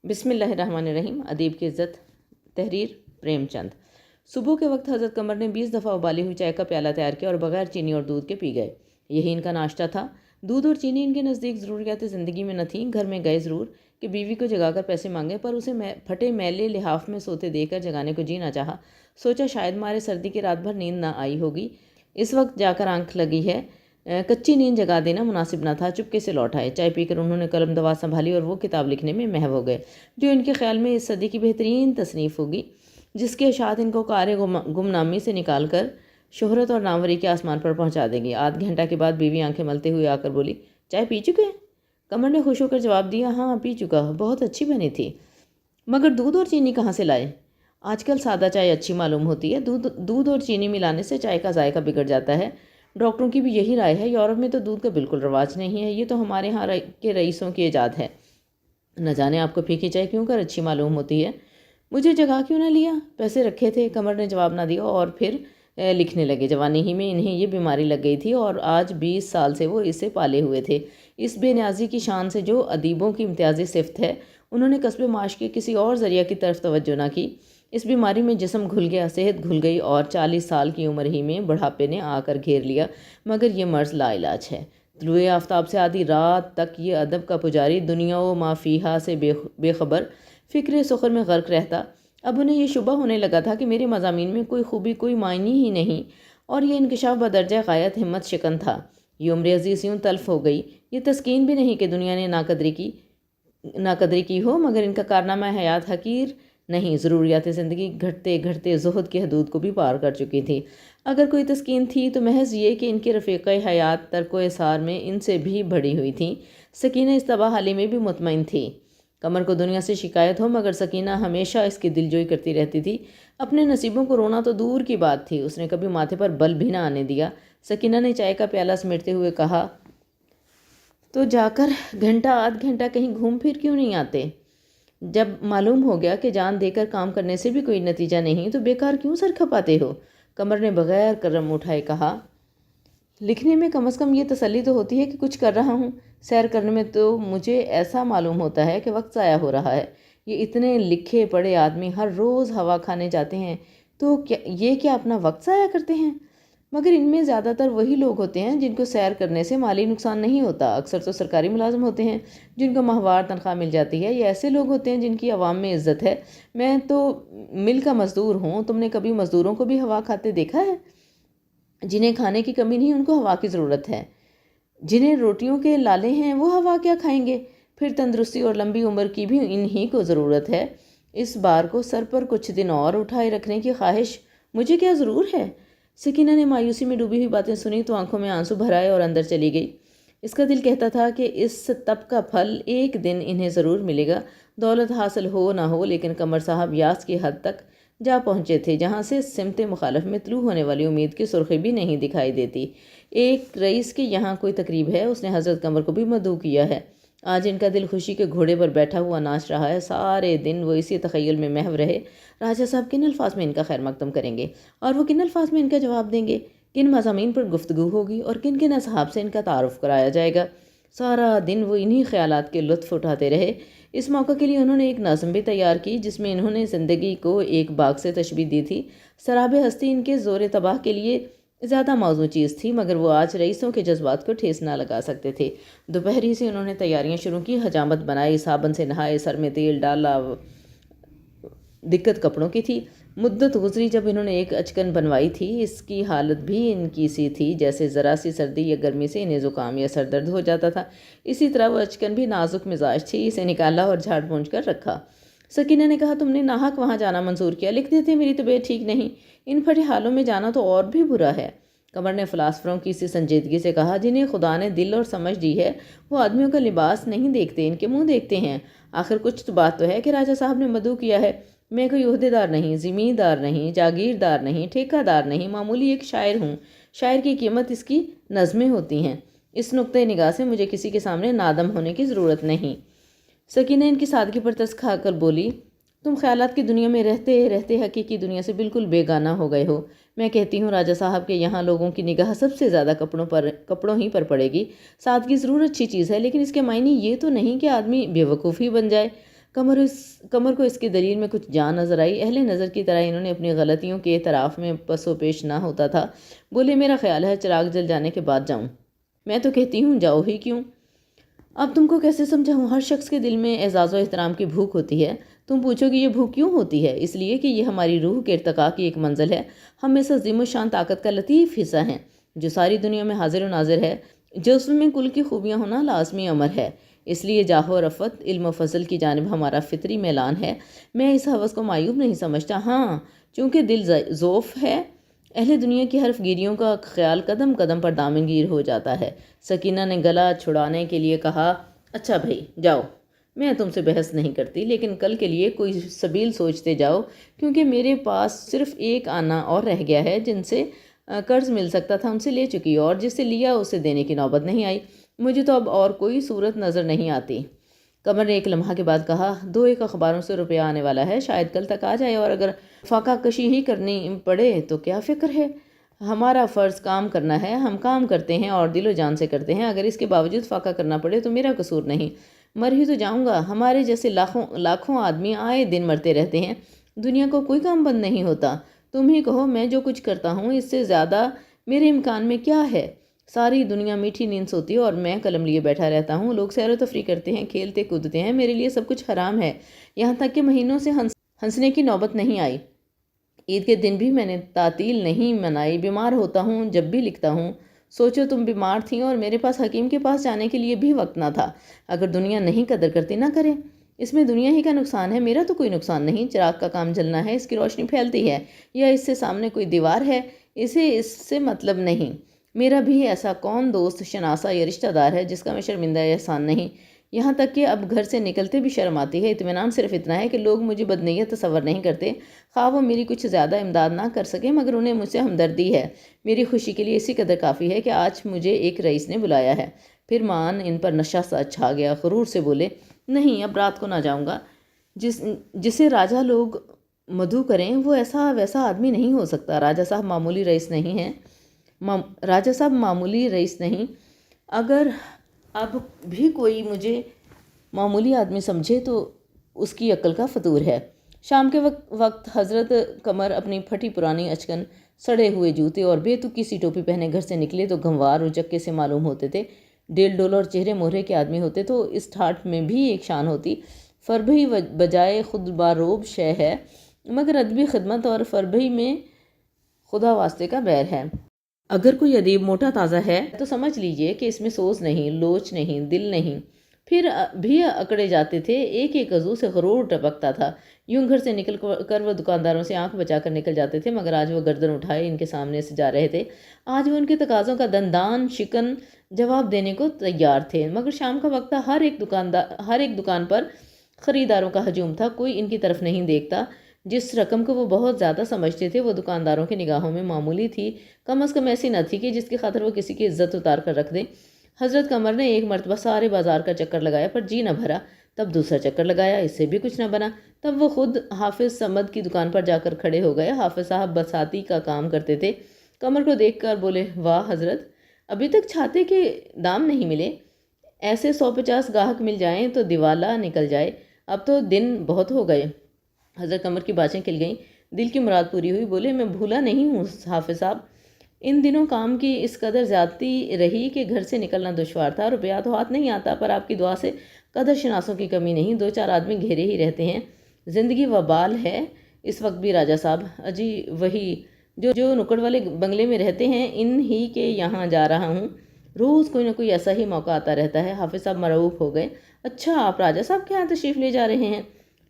بسم اللہ الرحمن الرحیم۔ ادیب کی عزت، تحریر پریم چند۔ صبح کے وقت حضرت قمر نے 20 دفعہ ابالی ہوئی چائے کا پیالہ تیار کیا اور بغیر چینی اور دودھ کے پی گئے۔ یہی ان کا ناشتہ تھا۔ دودھ اور چینی ان کے نزدیک ضروریات زندگی میں نہ تھیں۔ گھر میں گئے ضرور کہ بیوی کو جگا کر پیسے مانگے، پر اسے پھٹے میلے لحاف میں سوتے دے کر جگانے کو جی نہ چاہا۔ سوچا شاید مارے سردی کی رات بھر نیند نہ آئی ہوگی، اس وقت جا کر آنکھ لگی ہے، کچی نیند جگا دینا مناسب نہ تھا۔ چپکے سے لوٹ آئے۔ چائے پی کر انہوں نے قلم دوا سنبھالی اور وہ کتاب لکھنے میں محو ہو گئے جو ان کے خیال میں اس صدی کی بہترین تصنیف ہوگی، جس کے اشاعت ان کو کار گمنامی سے نکال کر شہرت اور ناموری کے آسمان پر پہنچا دیں گی۔ آدھ گھنٹہ کے بعد بیوی آنکھیں ملتے ہوئے آ کر بولی، چائے پی چکے ہیں؟ قمر نے خوش ہو کر جواب دیا، ہاں پی چکا، بہت اچھی بنی تھی، مگر دودھ اور چینی کہاں سے لائے؟ آج کل سادہ چائے اچھی معلوم ہوتی ہے، دودھ اور چینی ملانے سے چائے کا ذائقہ بگڑ جاتا ہے۔ ڈاکٹروں کی بھی یہی رائے ہے۔ یورپ میں تو دودھ کا بالکل رواج نہیں ہے، یہ تو ہمارے ہاں کے رئیسوں کی ایجاد ہے۔ نہ جانے آپ کو پھیکی چائے کیوں کر اچھی معلوم ہوتی ہے۔ مجھے جگا کیوں نہ لیا؟ پیسے رکھے تھے۔ قمر نے جواب نہ دیا اور پھر لکھنے لگے۔ جوانی ہی میں انہیں یہ بیماری لگ گئی تھی اور آج 20 سال سے وہ اسے پالے ہوئے تھے۔ اس بے نیازی کی شان سے جو ادیبوں کی امتیازی صفت ہے، انہوں نے کسب معاش کے کسی اور ذریعہ کی طرف توجہ نہ کی۔ اس بیماری میں جسم گھل گیا، صحت گھل گئی اور 40 سال کی عمر ہی میں بڑھاپے نے آ کر گھیر لیا، مگر یہ مرض لا علاج ہے۔ طلوع آفتاب سے آدھی رات تک یہ ادب کا پجاری دنیا و ما فیہا سے بے خبر فکر سخر میں غرق رہتا۔ اب انہیں یہ شبہ ہونے لگا تھا کہ میرے مضامین میں کوئی خوبی، کوئی معنی ہی نہیں، اور یہ انکشاف بدرجہ غایت ہمت شکن تھا۔ یہ عمر عزیز یوں تلف ہو گئی۔ یہ تسکین بھی نہیں کہ دنیا نے ناقدری کی ہو، مگر ان کا کارنامہ حیات حقیر نہیں، ضروریات زندگی گھٹتے گھٹتے زہد کی حدود کو بھی پار کر چکی تھی۔ اگر کوئی تسکین تھی تو محض یہ کہ ان کے رفیقہ حیات ترک و اثار میں ان سے بھی بڑھی ہوئی تھیں۔ سکینہ اس تباہ حالی میں بھی مطمئن تھی۔ قمر کو دنیا سے شکایت ہو، مگر سکینہ ہمیشہ اس کی دلجوئی کرتی رہتی تھی۔ اپنے نصیبوں کو رونا تو دور کی بات تھی، اس نے کبھی ماتھے پر بل بھی نہ آنے دیا۔ سکینہ نے چائے کا پیالہ سمیٹتے ہوئے کہا، تو جا کر گھنٹہ آدھ گھنٹہ کہیں گھوم پھر کیوں نہیں آتے؟ جب معلوم ہو گیا کہ جان دے کر کام کرنے سے بھی کوئی نتیجہ نہیں تو بیکار کیوں سر کھپاتے ہو؟ قمر نے بغیر کرم اٹھائے کہا، لکھنے میں کم از کم یہ تسلی تو ہوتی ہے کہ کچھ کر رہا ہوں، سیر کرنے میں تو مجھے ایسا معلوم ہوتا ہے کہ وقت ضائع ہو رہا ہے۔ یہ اتنے لکھے پڑھے آدمی ہر روز ہوا کھانے جاتے ہیں تو یہ کیا اپنا وقت ضائع کرتے ہیں؟ مگر ان میں زیادہ تر وہی لوگ ہوتے ہیں جن کو سیر کرنے سے مالی نقصان نہیں ہوتا۔ اکثر تو سرکاری ملازم ہوتے ہیں جن کو ماہوار تنخواہ مل جاتی ہے، یا ایسے لوگ ہوتے ہیں جن کی عوام میں عزت ہے۔ میں تو مل کا مزدور ہوں، تم نے کبھی مزدوروں کو بھی ہوا کھاتے دیکھا ہے؟ جنہیں کھانے کی کمی نہیں، ان کو ہوا کی ضرورت ہے۔ جنہیں روٹیوں کے لالے ہیں وہ ہوا کیا کھائیں گے؟ پھر تندرستی اور لمبی عمر کی بھی انہی کو ضرورت ہے۔ اس بار کو سر پر کچھ دن اور اٹھائے رکھنے کی خواہش مجھے کیا ضرور ہے؟ سکینہ نے مایوسی میں ڈوبی ہوئی باتیں سنی تو آنکھوں میں آنسو بھر آئے اور اندر چلی گئی۔ اس کا دل کہتا تھا کہ اس تپ کا پھل ایک دن انہیں ضرور ملے گا، دولت حاصل ہو نہ ہو، لیکن قمر صاحب یاس کی حد تک جا پہنچے تھے جہاں سے سمت مخالف میں طلوع ہونے والی امید کی سرخی بھی نہیں دکھائی دیتی۔ ایک رئیس کے یہاں کوئی تقریب ہے، اس نے حضرت قمر کو بھی مدعو کیا ہے۔ آج ان کا دل خوشی کے گھوڑے پر بیٹھا ہوا ناچ رہا ہے۔ سارے دن وہ اسی تخیل میں محو رہے، راجہ صاحب کن الفاظ میں ان کا خیر مقدم کریں گے اور وہ کن الفاظ میں ان کا جواب دیں گے، کن مضامین پر گفتگو ہوگی اور کن کن اصحاب سے ان کا تعارف کرایا جائے گا۔ سارا دن وہ انہی خیالات کے لطف اٹھاتے رہے۔ اس موقع کے لیے انہوں نے ایک نظم بھی تیار کی جس میں انہوں نے زندگی کو ایک باغ سے تشبیہ دی تھی۔ سراب ہستی ان کے زور تباہ کے لیے زیادہ موزوں چیز تھی، مگر وہ آج رئیسوں کے جذبات کو ٹھیس نہ لگا سکتے تھے۔ دوپہر ہی سے انہوں نے تیاریاں شروع کی، حجامت بنائی، صابن سے نہائے، سر میں تیل ڈالا۔ دقت کپڑوں کی تھی۔ مدت گزری جب انہوں نے ایک اچکن بنوائی تھی، اس کی حالت بھی ان کی سی تھی جیسے ذرا سی سردی یا گرمی سے انہیں زکام یا سر درد ہو جاتا تھا۔ اسی طرح وہ اچکن بھی نازک مزاج تھی، اسے نکالا اور جھاڑ پونچھ کر رکھا۔ سکینہ نے کہا، تم نے ناحق وہاں جانا منظور کیا، لکھ دیتے میری طبیعت ٹھیک نہیں، ان پھٹے حالوں میں جانا تو اور بھی برا ہے۔ قمر نے فلاسفروں کی سی سنجیدگی سے کہا، جنہیں خدا نے دل اور سمجھ دی ہے وہ آدمیوں کا لباس نہیں دیکھتے، ان کے منہ دیکھتے ہیں۔ آخر کچھ تو بات تو ہے کہ راجہ صاحب نے مدعو کیا ہے۔ میں کوئی عہدیدار نہیں، زمیندار نہیں، جاگیردار نہیں، ٹھیکہ دار نہیں، معمولی ایک شاعر ہوں۔ شاعر کی قیمت اس کی نظمیں ہوتی ہیں۔ اس نقطۂ نگاہ سے مجھے کسی کے سامنے نادم ہونے کی ضرورت نہیں۔ سکینہ ان کی سادگی پر ترس کھا کر بولی، تم خیالات کی دنیا میں رہتے رہتے حقیقی دنیا سے بالکل بے گانہ ہو گئے ہو۔ میں کہتی ہوں راجہ صاحب کے یہاں لوگوں کی نگاہ سب سے زیادہ کپڑوں ہی پر پڑے گی۔ سادگی ضرور اچھی چیز ہے، لیکن اس کے معنی یہ تو نہیں کہ آدمی بے وقوف ہی بن جائے۔ کمر کو اس کی دلیل میں کچھ جان نظر آئی۔ اہل نظر کی طرح انہوں نے اپنی غلطیوں کے اعتراف میں پس و پیش نہ ہوتا تھا۔ بولے میرا خیال ہے چراغ جل جانے کے بعد جاؤں۔ میں تو کہتی ہوں جاؤ ہی کیوں؟ اب تم کو کیسے سمجھاؤں؟ ہر شخص کے دل میں اعزاز و احترام کی بھوک ہوتی ہے۔ تم پوچھو کہ یہ بھوک کیوں ہوتی ہے؟ اس لیے کہ یہ ہماری روح کے ارتقاء کی ایک منزل ہے۔ ہم میں سے عظیم و شان طاقت کا لطیف حصہ ہیں جو ساری دنیا میں حاضر و ناظر ہے۔ جسم میں کل کی خوبیاں ہونا لازمی امر ہے۔ اس لیے جاہ و رفت، علم و فضل کی جانب ہمارا فطری میلان ہے۔ میں اس حوث کو معیوب نہیں سمجھتا۔ ہاں، چونکہ دل ذوف ہے، اہل دنیا کی حرف گیریوں کا خیال قدم قدم پر دامنگیر ہو جاتا ہے۔ سکینہ نے گلا چھڑانے کے لیے کہا، اچھا بھائی جاؤ، میں تم سے بحث نہیں کرتی، لیکن کل کے لیے کوئی سبیل سوچتے جاؤ، کیونکہ میرے پاس صرف ایک آنا اور رہ گیا ہے۔ جن سے قرض مل سکتا تھا ان سے لے چکی، اور جس سے لیا اسے دینے کی نوبت نہیں آئی۔ مجھے تو اب اور کوئی صورت نظر نہیں آتی۔ قمر نے ایک لمحہ کے بعد کہا، 2-1 اخباروں سے روپیہ آنے والا ہے، شاید کل تک آ جائے، اور اگر فاقہ کشی ہی کرنی پڑے تو کیا فکر ہے؟ ہمارا فرض کام کرنا ہے، ہم کام کرتے ہیں اور دل و جان سے کرتے ہیں۔ اگر اس کے باوجود فاقہ کرنا پڑے تو میرا قصور نہیں، مر ہی تو جاؤں گا۔ ہمارے جیسے لاکھوں آدمی آئے دن مرتے رہتے ہیں، دنیا کو کوئی کام بند نہیں ہوتا۔ تم ہی کہو، میں جو کچھ کرتا ہوں اس سے زیادہ میرے امکان میں کیا ہے؟ ساری دنیا میٹھی نیند سوتی ہے اور میں قلم لیے بیٹھا رہتا ہوں۔ لوگ سیر و تفریح کرتے ہیں، کھیلتے کودتے ہیں، میرے لیے سب کچھ حرام ہے، یہاں تک کہ مہینوں سے ہنسنے کی نوبت نہیں آئی۔ عید کے دن بھی میں نے تعطیل نہیں منائی۔ بیمار ہوتا ہوں جب بھی لکھتا ہوں۔ سوچو تم بیمار تھیں اور میرے پاس حکیم کے پاس جانے کے لیے بھی وقت نہ تھا۔ اگر دنیا نہیں قدر کرتی نہ کرے، اس میں دنیا ہی کا نقصان ہے، میرا تو کوئی نقصان نہیں۔ چراغ کا کام جلنا ہے، اس کی روشنی پھیلتی ہے، یا اس سے سامنے کوئی دیوار ہے، اسے اس سے مطلب نہیں۔ میرا بھی ایسا کون دوست، شناسہ یا رشتہ دار ہے جس کا میں شرمندہ یا احسان نہیں؟ یہاں تک کہ اب گھر سے نکلتے بھی شرم آتی ہے۔ اطمینان صرف اتنا ہے کہ لوگ مجھے بدنیت تصور نہیں کرتے، خواہ وہ میری کچھ زیادہ امداد نہ کر سکیں، مگر انہیں مجھ سے ہمدردی ہے۔ میری خوشی کے لیے اسی قدر کافی ہے کہ آج مجھے ایک رئیس نے بلایا ہے۔ پھر مان ان پر نشہ سا چھا گیا، غرور سے بولے، نہیں اب رات کو نہ جاؤں گا۔ جسے راجہ لوگ مدعو کریں وہ ایسا ویسا آدمی نہیں ہو سکتا۔ راجہ صاحب معمولی رئیس نہیں ہیں، راجہ صاحب معمولی رئیس نہیں۔ اگر اب بھی کوئی مجھے معمولی آدمی سمجھے تو اس کی عقل کا فطور ہے۔ شام کے وقت حضرت قمر اپنی پھٹی پرانی اچکن، سڑے ہوئے جوتے اور بے تکی سی ٹوپی پہنے گھر سے نکلے تو گھموار اور جکے سے معلوم ہوتے تھے۔ ڈیل ڈول اور چہرے مہرے کے آدمی ہوتے تو اس ٹھاٹھ میں بھی ایک شان ہوتی۔ فربہی بجائے خود باروب شے ہے، مگر ادبی خدمت اور فربہی میں خدا واسطے کا بیر ہے۔ اگر کوئی ادیب موٹا تازہ ہے تو سمجھ لیجئے کہ اس میں سوز نہیں، لوچ نہیں، دل نہیں۔ پھر بھی اکڑے جاتے تھے، ایک ایک عضو سے غرور ٹپکتا تھا۔ یوں گھر سے نکل کر وہ دکانداروں سے آنکھ بچا کر نکل جاتے تھے، مگر آج وہ گردن اٹھائے ان کے سامنے سے جا رہے تھے۔ آج وہ ان کے تقاضوں کا دندان شکن جواب دینے کو تیار تھے، مگر شام کا وقت تھا، ہر ایک دکان پر خریداروں کا ہجوم تھا، کوئی ان کی طرف نہیں دیکھتا۔ جس رقم کو وہ بہت زیادہ سمجھتے تھے وہ دکانداروں کی نگاہوں میں معمولی تھی، کم از کم ایسی نہ تھی کہ جس کی خاطر وہ کسی کی عزت اتار کر رکھ دیں۔ حضرت قمر نے ایک مرتبہ سارے بازار کا چکر لگایا پر جی نہ بھرا، تب دوسرا چکر لگایا، اس سے بھی کچھ نہ بنا، تب وہ خود حافظ صمد کی دکان پر جا کر کھڑے ہو گئے۔ حافظ صاحب بساتی کا کام کرتے تھے۔ قمر کو دیکھ کر بولے، واہ حضرت، ابھی تک چھاتے کے دام نہیں ملے؟ ایسے 150 گاہک مل جائیں تو دیوالا نکل جائے، اب تو دن بہت ہو گئے۔ حضرت قمر کی باتیں کھل گئیں، دل کی مراد پوری ہوئی۔ بولے، میں بھولا نہیں ہوں حافظ صاحب، ان دنوں کام کی اس قدر زیادتی رہی کہ گھر سے نکلنا دشوار تھا، روپیہ تو ہاتھ نہیں آتا، پر آپ کی دعا سے قدر شناسوں کی کمی نہیں، 2-4 آدمی گھیرے ہی رہتے ہیں۔ زندگی وبال ہے اس وقت بھی راجہ صاحب، اجی وہی جو نکڑ والے بنگلے میں رہتے ہیں ان ہی کے یہاں جا رہا ہوں، روز کوئی نہ کوئی ایسا ہی موقع آتا رہتا ہے۔ حافظ صاحب مرعوب ہو گئے، اچھا آپ راجہ صاحب کے یہاں تشریف لے جا رہے ہیں؟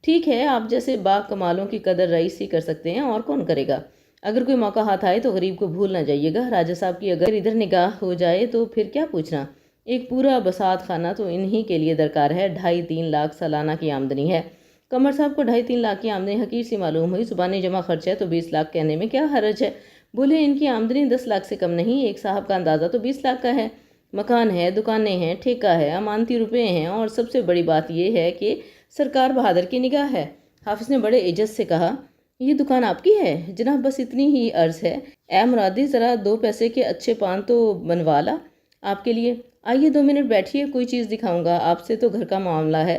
ٹھیک ہے، آپ جیسے با کمالوں کی قدر رئیس ہی کر سکتے ہیں، اور کون کرے گا؟ اگر کوئی موقع ہاتھ آئے تو غریب کو بھول نہ جائیے گا۔ راجہ صاحب کی اگر ادھر نگاہ ہو جائے تو پھر کیا پوچھنا، ایک پورا بساط خانہ تو انہی کے لیے درکار ہے۔ 2.5-3 لاکھ سالانہ کی آمدنی ہے۔ قمر صاحب کو 2.5-3 لاکھ کی آمدنی حقیر سی معلوم ہوئی۔ زبانی جمع خرچ ہے تو 20 لاکھ کہنے میں کیا حرج ہے؟ بولے، ان کی آمدنی 10 لاکھ سے کم نہیں، ایک صاحب کا اندازہ تو 20 لاکھ کا ہے، مکان ہے، دکانیں ہیں، ٹھیکہ ہے، امانتی روپے ہیں، اور سب سے بڑی بات یہ ہے کہ سرکار بہادر کی نگاہ ہے۔ حافظ نے بڑے عجز سے کہا، یہ دکان آپ کی ہے؟ جناب بس اتنی ہی عرض ہے، اے مرادی ذرا 2 پیسے کے اچھے پان تو بنوا لا آپ کے لیے۔ آئیے 2 منٹ بیٹھیے، کوئی چیز دکھاؤں گا، آپ سے تو گھر کا معاملہ ہے۔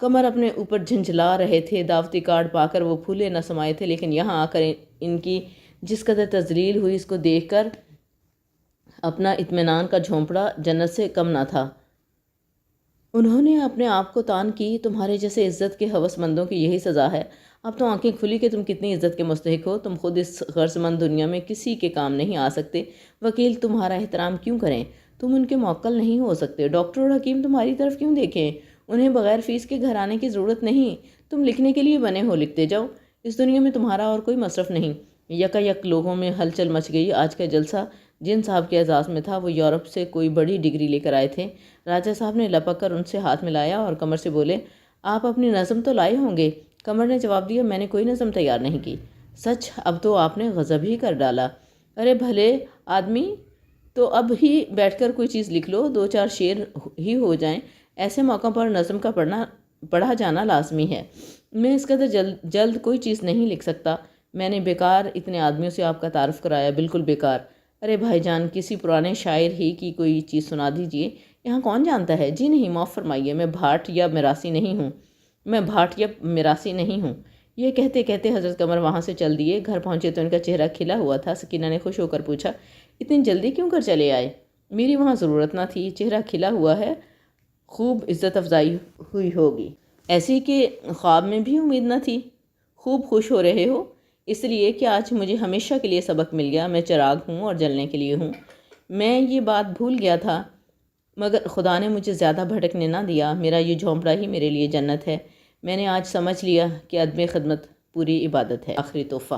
قمر اپنے اوپر جھنجھلا رہے تھے۔ دعوتی کارڈ پا کر وہ پھولے نہ سمائے تھے، لیکن یہاں آ کر ان کی جس قدر تذلیل ہوئی اس کو دیکھ کر اپنا اطمینان کا جھونپڑا جنت سے کم نہ تھا۔ انہوں نے اپنے آپ کو تان کی، تمہارے جیسے عزت کے ہوس مندوں کی یہی سزا ہے۔ اب تو آنکھیں کھلی کہ تم کتنی عزت کے مستحق ہو۔ تم خود اس غرض مند دنیا میں کسی کے کام نہیں آ سکتے۔ وکیل تمہارا احترام کیوں کریں؟ تم ان کے موکل نہیں ہو سکتے۔ ڈاکٹر اور حکیم تمہاری طرف کیوں دیکھیں؟ انہیں بغیر فیس کے گھر آنے کی ضرورت نہیں۔ تم لکھنے کے لیے بنے ہو، لکھتے جاؤ۔ اس دنیا میں تمہارا اور کوئی مصرف نہیں۔ یکا یک لوگوں میں ہلچل مچ گئی۔ آج کا جلسہ جن صاحب کے اعزاز میں تھا، وہ یورپ سے کوئی بڑی ڈگری لے کر آئے تھے۔ راجہ صاحب نے لپک کر ان سے ہاتھ ملایا اور قمر سے بولے، آپ اپنی نظم تو لائے ہوں گے؟ قمر نے جواب دیا، میں نے کوئی نظم تیار نہیں کی۔ سچ؟ اب تو آپ نے غضب ہی کر ڈالا۔ ارے بھلے آدمی، تو اب ہی بیٹھ کر کوئی چیز لکھ لو، 2-4 شعر ہی ہو جائیں۔ ایسے موقع پر نظم کا پڑھا جانا لازمی ہے۔ میں اس قدر جلد کوئی چیز نہیں لکھ سکتا۔ میں نے بیکار اتنے آدمیوں سے آپ کا تعارف کرایا، بالکل بیکار۔ ارے بھائی جان، کسی پرانے شاعر ہی کی کوئی چیز سنا دیجئے، یہاں کون جانتا ہے۔ جی نہیں، معاف فرمائیے، میں بھاٹ یا میراثی نہیں ہوں۔ یہ کہتے کہتے حضرت قمر وہاں سے چل دیے۔ گھر پہنچے تو ان کا چہرہ کھلا ہوا تھا۔ سکینہ نے خوش ہو کر پوچھا، اتنی جلدی کیوں کر چلے آئے؟ میری وہاں ضرورت نہ تھی۔ چہرہ کھلا ہوا ہے، خوب عزت افزائی ہوئی ہوگی۔ ایسی کہ خواب میں بھی امید نہ تھی۔ خوب خوش ہو رہے ہو؟ اس لیے کہ آج مجھے ہمیشہ کے لیے سبق مل گیا۔ میں چراغ ہوں اور جلنے کے لیے ہوں۔ میں یہ بات بھول گیا تھا، مگر خدا نے مجھے زیادہ بھٹکنے نہ دیا۔ میرا یہ جھونپڑا ہی میرے لیے جنت ہے۔ میں نے آج سمجھ لیا کہ ادب خدمت پوری عبادت ہے۔ آخری تحفہ۔